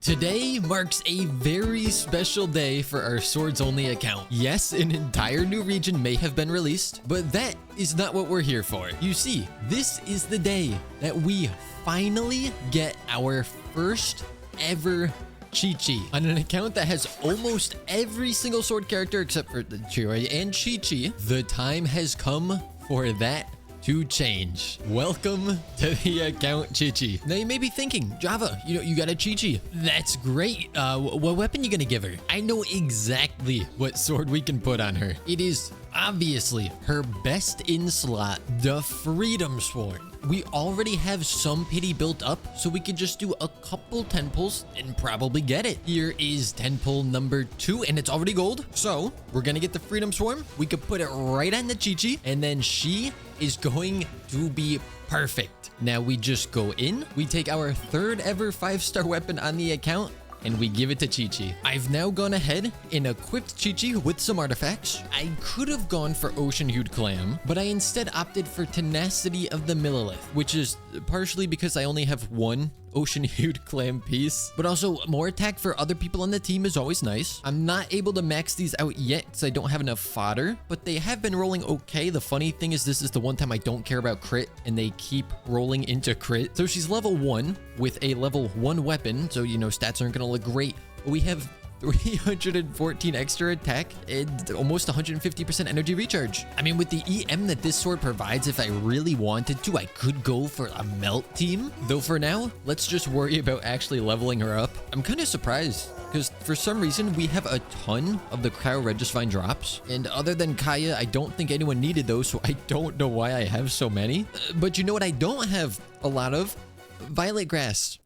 Today marks a very special day for our Swords Only account. Yes, an entire new region may have been released, but that is not what we're here for. You see, this is the day that we finally get our first ever Qiqi on an account that has almost every single sword character except for the Chiroi and Qiqi. The time has come for that to change. Welcome to the account Qiqi. Now you may be thinking, Java, you got a Qiqi. That's great. What weapon you gonna give her? I know exactly what sword we can put on her. It is obviously her best in slot, the Freedom Sword. We already have some pity built up, so we could just do a couple 10 pulls and probably get it. Here is 10 pull number 2, and it's already gold. So we're gonna get the Freedom Swarm. We could put it right on the Qiqi, and then she is going to be perfect. Now we just go in, we take our third ever 5-star weapon on the account, and we give it to Qiqi. I've now gone ahead and equipped Qiqi with some artifacts. I could have gone for Ocean Hued Clam, but I instead opted for Tenacity of the Millilith, which is partially because I only have one Ocean Hued Clam piece, but also more attack for other people on the team is always nice. I'm not able to max these out yet because I don't have enough fodder, but they have been rolling okay. The funny thing is this is the one time I don't care about crit, and they keep rolling into crit. So she's level 1 with a level 1 weapon, so stats aren't gonna look great, but we have 314 extra attack and almost 150% energy recharge. I mean, with the EM that this sword provides, if I really wanted to, I could go for a melt team. Though for now, let's just worry about actually leveling her up. I'm kind of surprised because for some reason we have a ton of the Cryo Regisvine drops, and other than Kaya, I don't think anyone needed those, so I don't know why I have so many. But you know what I don't have a lot of? Violet Grass.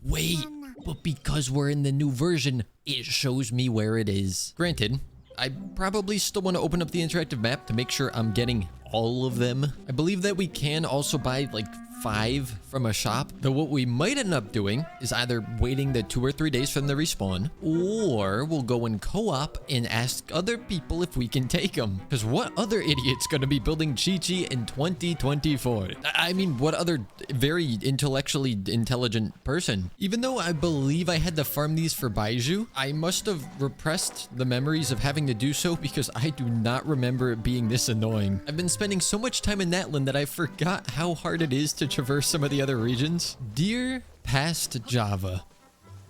Wait. But because we're in the new version, it shows me where it is. Granted, I probably still want to open up the interactive map to make sure I'm getting all of them. I believe that we can also buy like 5 from a shop, though what we might end up doing is either waiting the 2 or 3 days for them to respawn, or we'll go in co-op and ask other people if we can take them. Because what other idiot's going to be building Qiqi in 2024? I mean, what other very intellectually intelligent person? Even though I believe I had to farm these for Baiju, I must have repressed the memories of having to do so because I do not remember it being this annoying. I've been spending so much time in Natlan that I forgot how hard it is to traverse some of the other regions. Dear past Java,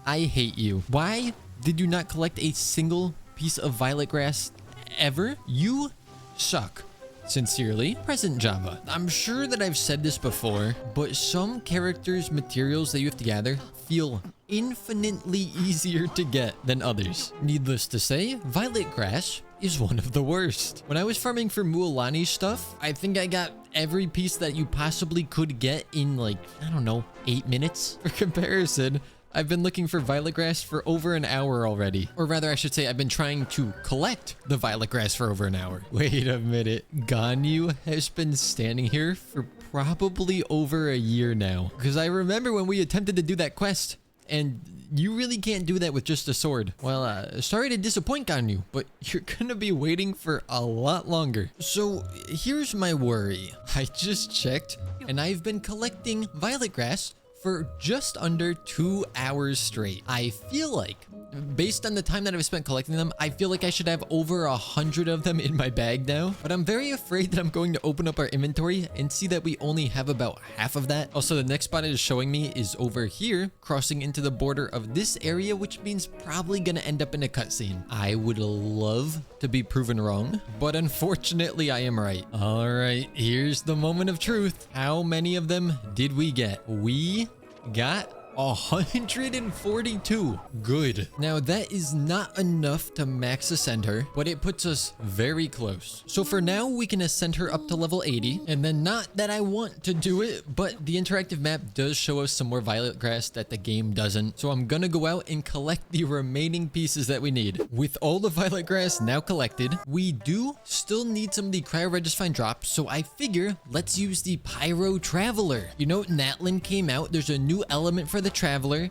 I hate you. Why did you not collect a single piece of Violet Grass ever? You suck. Sincerely, present Java. I'm sure that I've said this before, but some characters' materials that you have to gather feel infinitely easier to get than others. Needless to say, Violet Grass is one of the worst. When I was farming for Mualani stuff, I think I got every piece that you possibly could get in like, I don't know, 8 minutes. For comparison, I've been looking for Violet Grass for over an hour already. Or rather, I should say I've been trying to collect the Violet Grass for over an hour. Wait a minute. Ganyu has been standing here for probably over a year now. Because I remember when we attempted to do that quest, and you really can't do that with just a sword. Well, sorry to disappoint Ganyu, but you're gonna be waiting for a lot longer. So here's my worry. I just checked, and I've been collecting Violet Grass for just under 2 hours straight. I feel like, based on the time that I've spent collecting them, I feel like I should have over 100 of them in my bag now. But I'm very afraid that I'm going to open up our inventory and see that we only have about half of that. Also, the next spot it is showing me is over here, crossing into the border of this area, which means probably gonna end up in a cutscene. I would love to be proven wrong, but unfortunately I am right. All right, here's the moment of truth. How many of them did we get? We got 142. Good. Now that is not enough to max ascend her, but it puts us very close. So for now, we can ascend her up to level 80. And then, not that I want to do it, but the interactive map does show us some more Violet Grass that the game doesn't. So I'm gonna go out and collect the remaining pieces that we need. With all the Violet Grass now collected, we do still need some of the Cryo Regisvine drops. So I figure let's use the Pyro Traveler. Natlan came out. There's a new element for the Traveler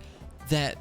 that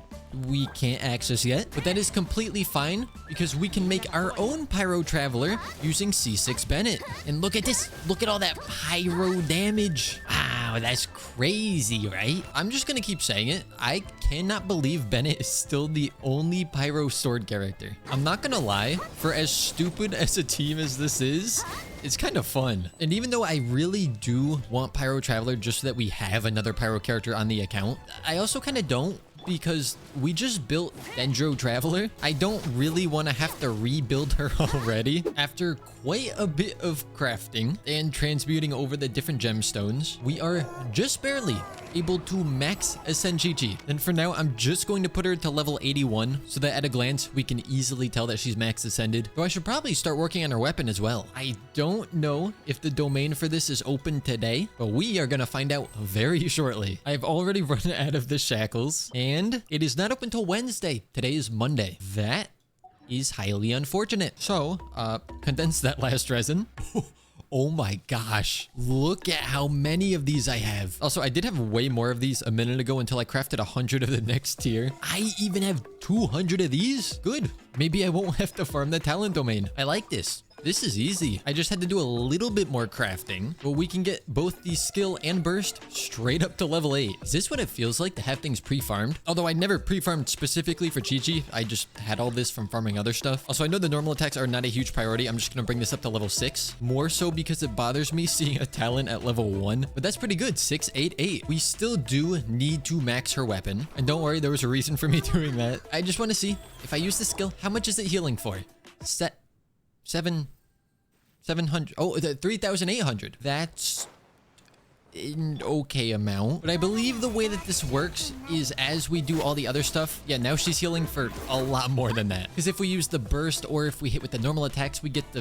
we can't access yet, but that is completely fine because we can make our own Pyro Traveler using C6 Bennett. And look at this. Look at all that pyro damage. Wow, Wow, that's crazy, right? I'm just gonna keep saying it. I cannot believe Bennett is still the only Pyro sword character. I'm not gonna lie, for as stupid as a team as this is, it's kind of fun. And even though I really do want Pyro Traveler just so that we have another Pyro character on the account, I also kind of don't, because we just built Dendro Traveler. I don't really want to have to rebuild her already. After quite a bit of crafting and transmuting over the different gemstones, we are just barely able to max ascend Qiqi. And for now, I'm just going to put her to level 81 so that at a glance, we can easily tell that she's max ascended. Though I should probably start working on her weapon as well. I don't know if the domain for this is open today, but we are going to find out very shortly. I've already run out of the shackles, and it is not open till Wednesday. Today is Monday. That is highly unfortunate. So, condense that last resin. Oh my gosh. Look at how many of these I have. Also, I did have way more of these a minute ago until I crafted 100 of the next tier. I even have 200 of these. Good. Maybe I won't have to farm the talent domain. I like this. This is easy. I just had to do a little bit more crafting, but we can get both the skill and burst straight up to level 8. Is this what it feels like to have things pre-farmed? Although I never pre-farmed specifically for Qiqi. I just had all this from farming other stuff. Also, I know the normal attacks are not a huge priority. I'm just going to bring this up to level 6. More so because it bothers me seeing a talent at level 1. But that's pretty good. 6, 8, 8. We still do need to max her weapon. And don't worry, there was a reason for me doing that. I just want to see if I use the skill, how much is it healing for? 700. Oh, 3,800. That's an okay amount. But I believe the way that this works is as we do all the other stuff. Yeah, now she's healing for a lot more than that. Because if we use the burst or if we hit with the normal attacks, we get the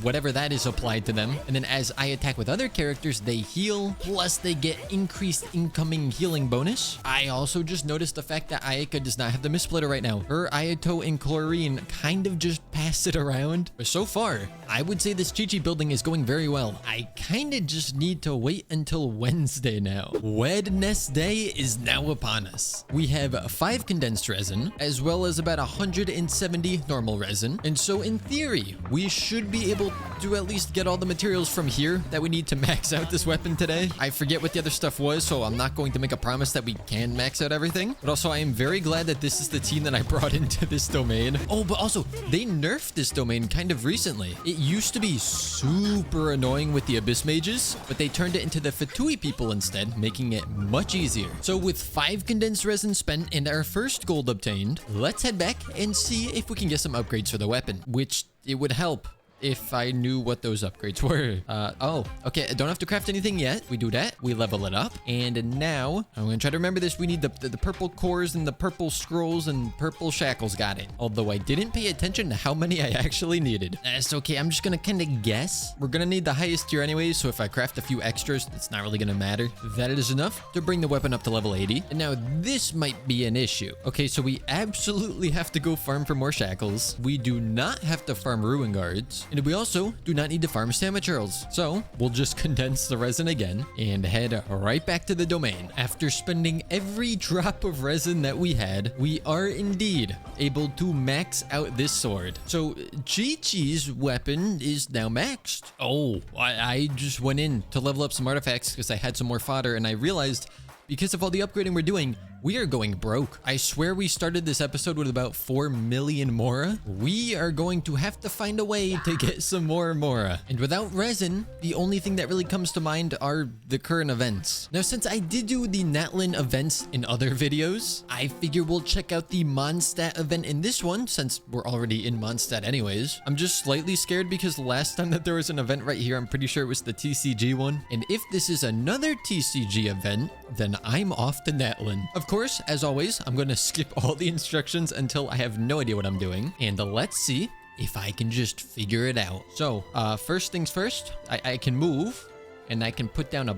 whatever that is applied to them. And then as I attack with other characters, they heal. Plus they get increased incoming healing bonus. I also just noticed the fact that Ayaka does not have the Mist-Splitter right now. Her Ayato and Chlorine kind of just pass it around. But so far, I would say this Qiqi building is going very well. I kind of just need to wait until Wednesday now. Wednesday is now upon us. We have 5 condensed resin, as well as about 170 normal resin. And so in theory, we should be able to at least get all the materials from here that we need to max out this weapon today. I forget what the other stuff was, so I'm not going to make a promise that we can max out everything. But also, I am very glad that this is the team that I brought into this domain. Oh, but also, they nerfed this domain kind of recently. It used to be super annoying with the Abyss Mages, but they turned it into the Fatui people instead, making it much easier. So with 5 condensed resin spent and our first gold obtained, let's head back and see if we can get some upgrades for the weapon, which it would help if I knew what those upgrades were. Oh, okay. I don't have to craft anything yet. We do that. We level it up. And now I'm going to try to remember this. We need the purple cores and the purple scrolls and purple shackles. Got it. Although I didn't pay attention to how many I actually needed. That's okay. I'm just going to kind of guess. We're going to need the highest tier anyways. So if I craft a few extras, it's not really going to matter. That is enough to bring the weapon up to level 80. And now this might be an issue. Okay, so we absolutely have to go farm for more shackles. We do not have to farm ruin guards. And we also do not need to farm stamina churls. So we'll just condense the resin again and head right back to the domain. After spending every drop of resin that we had, we are indeed able to max out this sword. So Qiqi's weapon is now maxed. Oh, I just went in to level up some artifacts because I had some more fodder and I realized because of all the upgrading we're doing, we are going broke. I swear we started this episode with about 4 million Mora. We are going to have to find a way to get some more Mora. And without resin, the only thing that really comes to mind are the current events. Now, since I did do the Natlan events in other videos, I figure we'll check out the Mondstadt event in this one, since we're already in Mondstadt anyways. I'm just slightly scared because last time that there was an event right here, I'm pretty sure it was the TCG one. And if this is another TCG event, then I'm off to Natlan. Of course, as always, I'm going to skip all the instructions until I have no idea what I'm doing. And let's see if I can just figure it out. So, first things first, I can move and I can put down a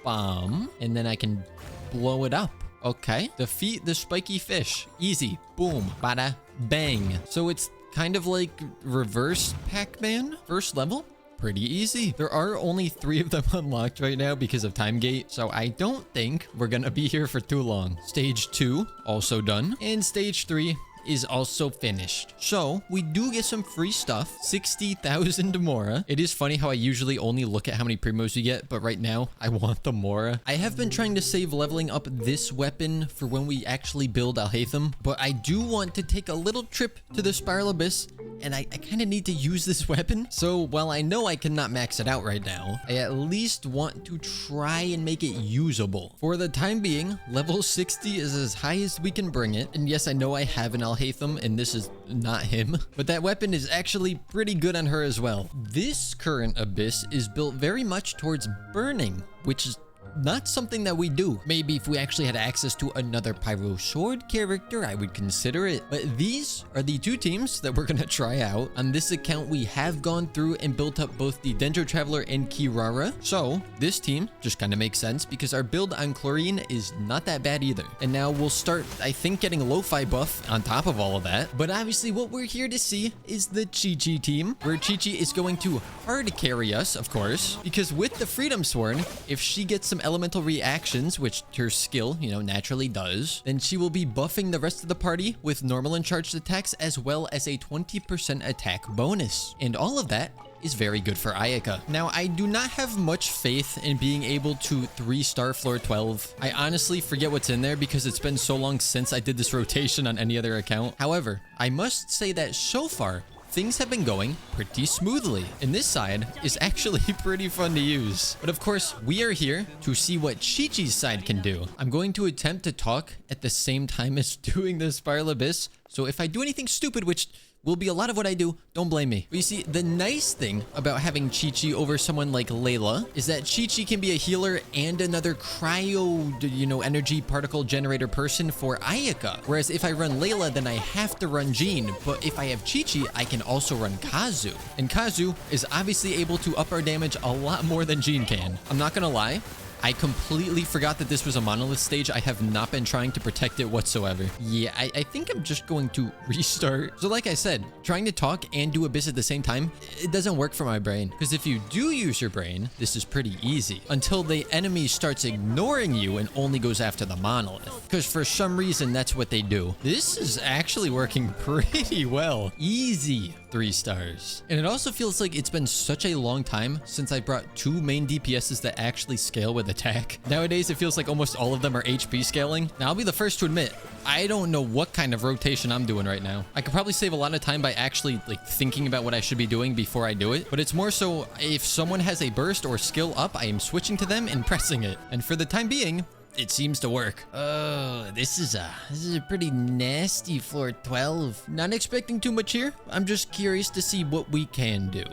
bomb and then I can blow it up. Okay. Defeat the spiky fish. Easy. Boom. Bada. Bang. So it's kind of like reverse Pac-Man. First level. Pretty easy. There are only 3 of them unlocked right now because of time gate, so I don't think we're gonna be here for too long. Stage 2, also done. And stage 3 is also finished. So we do get some free stuff. 60,000 Mora. It is funny how I usually only look at how many primos you get, but right now I want the Mora. I have been trying to save leveling up this weapon for when we actually build Alhaitham, but I do want to take a little trip to the Spiral Abyss, and I kind of need to use this weapon. So while I know I cannot max it out right now, I at least want to try and make it usable. For the time being, level 60 is as high as we can bring it. And yes, I know I have an Alhaitham, and this is not him, but that weapon is actually pretty good on her as well. This current Abyss is built very much towards burning, which is not something that we do. Maybe if we actually had access to another Pyro Sword character, I would consider it. But these are the two teams that we're gonna try out. On this account, we have gone through and built up both the Dendro Traveler and Kirara. So this team just kind of makes sense because our build on Chlorine is not that bad either. And now we'll start, I think, getting Lo-Fi buff on top of all of that. But obviously what we're here to see is the Qiqi team, where Qiqi is going to hard carry us, of course, because with the Freedom Sword, if she gets some elemental reactions, which her skill, naturally does, then she will be buffing the rest of the party with normal and charged attacks, as well as a 20% attack bonus. And all of that is very good for Ayaka. Now, I do not have much faith in being able to 3-star floor 12. I honestly forget what's in there because it's been so long since I did this rotation on any other account. However, I must say that so far, things have been going pretty smoothly, and this side is actually pretty fun to use. But of course, we are here to see what Qiqi's side can do. I'm going to attempt to talk at the same time as doing the Spiral Abyss, so if I do anything stupid, which will be a lot of what I do, don't blame me. But you see, the nice thing about having Qiqi over someone like Layla is that Qiqi can be a healer and another cryo, energy particle generator person for Ayaka. Whereas if I run Layla, then I have to run Jean. But if I have Qiqi, I can also run Kazu. And Kazu is obviously able to up our damage a lot more than Jean can. I'm not gonna lie, I completely forgot that this was a monolith stage. I have not been trying to protect it whatsoever. Yeah, I think I'm just going to restart. So like I said, trying to talk and do Abyss at the same time, it doesn't work for my brain. Because if you do use your brain, this is pretty easy. Until the enemy starts ignoring you and only goes after the monolith. Because for some reason, that's what they do. This is actually working pretty well. Easy 3 stars. And it also feels like it's been such a long time since I brought 2 main DPSs that actually scale with attack. Nowadays, it feels like almost all of them are HP scaling. Now, I'll be the first to admit, I don't know what kind of rotation I'm doing right now. I could probably save a lot of time by actually thinking about what I should be doing before I do it. But it's more so if someone has a burst or skill up, I am switching to them and pressing it. And for the time being, it seems to work. Oh, this is a pretty nasty floor 12. Not expecting too much here. I'm just curious to see what we can do.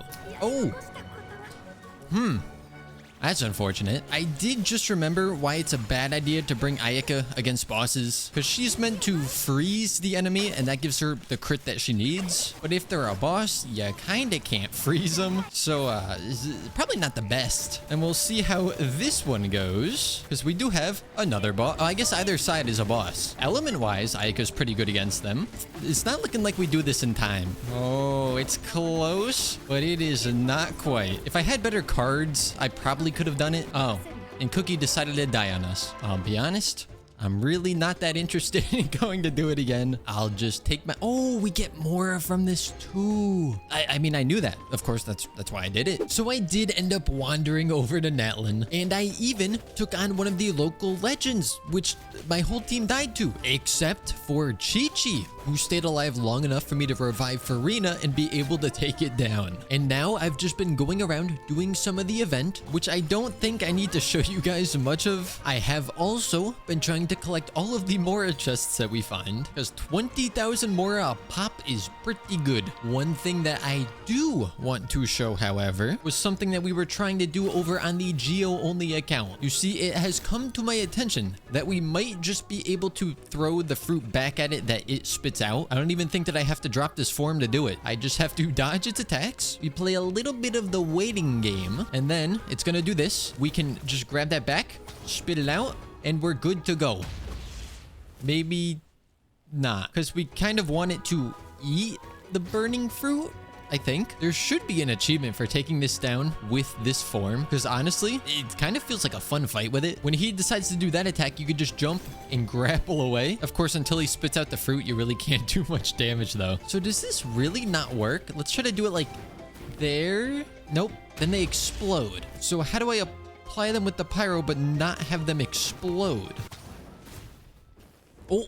Oh. That's unfortunate. I did just remember why it's a bad idea to bring Ayaka against bosses, because she's meant to freeze the enemy and that gives her the crit that she needs. But if they're a boss, you kinda can't freeze them. So probably not the best. And we'll see how this one goes, because we do have another boss. Oh, I guess either side is a boss. Element wise, Ayaka's pretty good against them. It's not looking like we do this in time. Oh, it's close, but it is not quite. If I had better cards, I probably could have done it. Oh, and Qiqi decided to die on us. I'll be honest, I'm really not that interested in going to do it again. I'll just take my... Oh, we get more from this too. I mean, I knew that. Of course, that's why I did it. So I did end up wandering over to Natlan, and I even took on one of the local legends, which my whole team died to, except for Qiqi, who stayed alive long enough for me to revive Farina and be able to take it down. And now I've just been going around doing some of the event, which I don't think I need to show you guys much of. I have also been trying to collect all of the Mora chests that we find, because 20,000 Mora a pop is pretty good. One thing that I do want to show, however, was something that we were trying to do over on the Geo-only account. You see, it has come to my attention that we might just be able to throw the fruit back at it that it spits out. I don't even think that I have to drop this form to do it. I just have to dodge its attacks. We play a little bit of the waiting game, and then it's gonna do this. We can just grab that back, spit it out, and we're good to go. Maybe not, because we kind of want it to eat the burning fruit. I think. There should be an achievement for taking this down with this form, because honestly, it kind of feels like a fun fight with it. When he decides to do that attack, you could just jump and grapple away. Of course, until he spits out the fruit, you really can't do much damage though. So does this really not work? Let's try to do it like there. Nope. Then they explode. So how do I apply them with the pyro but not have them explode? Oh,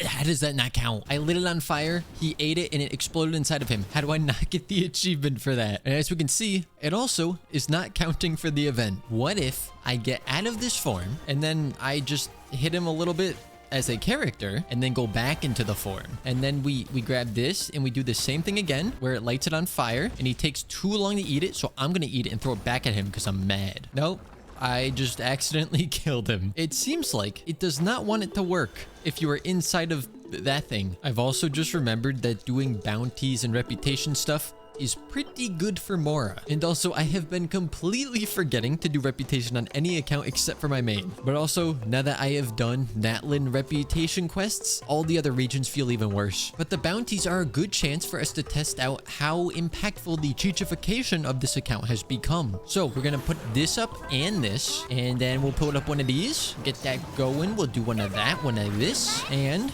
how does that not count? I lit it on fire, he ate it, and it exploded inside of him. How do I not get the achievement for that? And as we can see, it also is not counting for the event. What if I get out of this form, and then I just hit him a little bit as a character, and then go back into the form? And then we grab this, and we do the same thing again, where it lights it on fire, and he takes too long to eat it, so I'm gonna eat it and throw it back at him because I'm mad. Nope. I just accidentally killed him. It seems like it does not want it to work if you are inside of that thing. I've also just remembered that doing bounties and reputation stuff is pretty good for Mora. And also, I have been completely forgetting to do reputation on any account except for my main. But also, now that I have done Natlan reputation quests, all the other regions feel even worse. But the bounties are a good chance for us to test out how impactful the Qiqification of this account has become. So we're gonna put this up and this, and then we'll put up one of these, get that going. We'll do one of that, one of this, and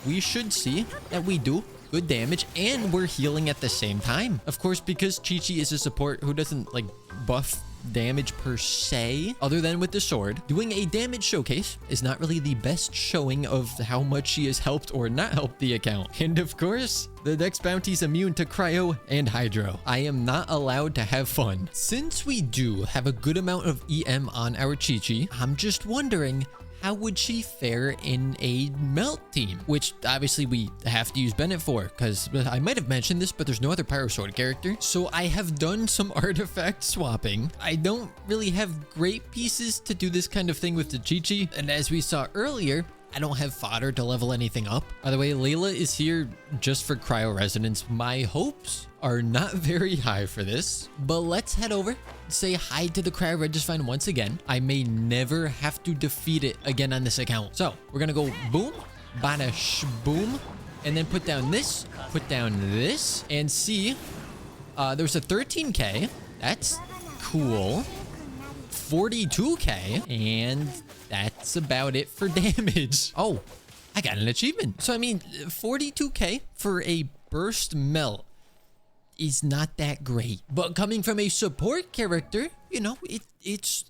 we should see that we do good damage, and we're healing at the same time. Of course, because Qiqi is a support who doesn't like buff damage per se, other than with the sword, doing a damage showcase is not really the best showing of how much she has helped or not helped the account. And of course, the next bounty is immune to cryo and hydro. I am not allowed to have fun. Since we do have a good amount of EM on our Qiqi, I'm just wondering, how would she fare in a melt team? Which obviously we have to use Bennett for, because I might have mentioned this, but there's no other Pyro Sword character. So I have done some artifact swapping. I don't really have great pieces to do this kind of thing with the Qiqi. And as we saw earlier, I don't have fodder to level anything up. By the way, Layla is here just for cryo resonance. My hopes are not very high for this, but let's head over, say hi to the cryo Registine once again. I may never have to defeat it again on this account. So we're gonna go boom, bada boom, and then put down this, and see, there's a 13k. That's cool. 42k, and that's about it for damage. Oh, I got an achievement. So I mean, 42k for a burst melt is not that great, but coming from a support character, you know, it's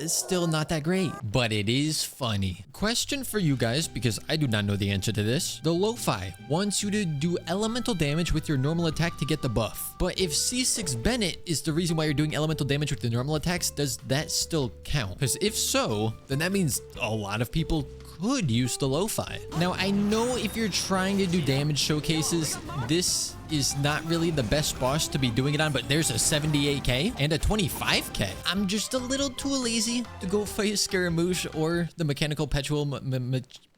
still not that great, but it is funny. Question for you guys, because I do not know the answer to this. The Lo-Fi wants you to do elemental damage with your normal attack to get the buff. But if C6 Bennett is the reason why you're doing elemental damage with the normal attacks, does that still count? Because if so, then that means a lot of people could use the Lo-Fi. Now, I know if you're trying to do damage showcases, this is not really the best boss to be doing it on, but there's a 78k and a 25k. I'm just a little too lazy to go fight Scaramouche or the mechanical petual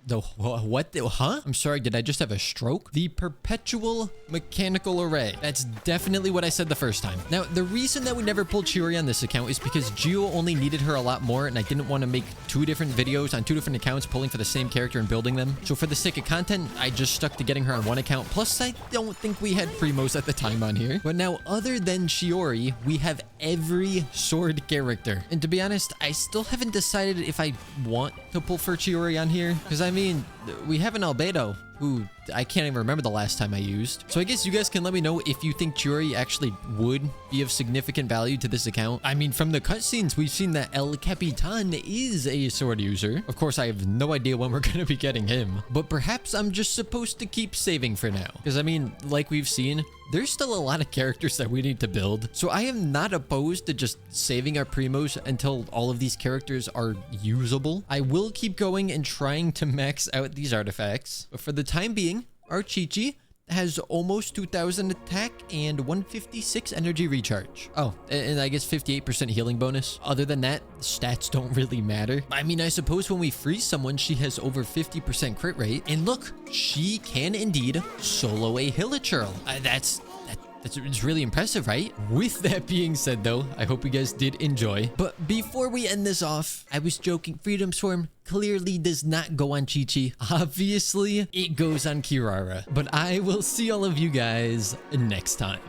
I'm sorry, did I just have a stroke? The perpetual mechanical array. That's definitely what I said the first time. Now, the reason that we never pulled Chiori on this account is because Geo only needed her a lot more, and I didn't want to make two different videos on two different accounts pulling for the same character and building them. So for the sake of content, I just stuck to getting her on one account. Plus, I don't think we had Primos at the time on here. But now, other than Chiori, we have every sword character. And to be honest, I still haven't decided if I want to pull for Chiori on here, because I mean, we have an Albedo who I can't even remember the last time I used. So I guess you guys can let me know if you think Chiori actually would be of significant value to this account. I mean, from the cutscenes, we've seen that El Capitan is a sword user. Of course, I have no idea when we're going to be getting him, but perhaps I'm just supposed to keep saving for now. Because I mean, like we've seen, there's still a lot of characters that we need to build. So I am not opposed to just saving our primos until all of these characters are usable. I will keep going and trying to max out these artifacts. But for the time being, our Qiqi has almost 2000 attack and 156 energy recharge. Oh, and I guess 58% healing bonus. Other than that, stats don't really matter. I mean, I suppose when we freeze someone, she has over 50% crit rate. And look, she can indeed solo a Hilichurl. It's really impressive, right? With that being said, though, I hope you guys did enjoy. But before we end this off, I was joking. Freedom Swarm clearly does not go on Qiqi. Obviously, it goes on Kirara. But I will see all of you guys next time.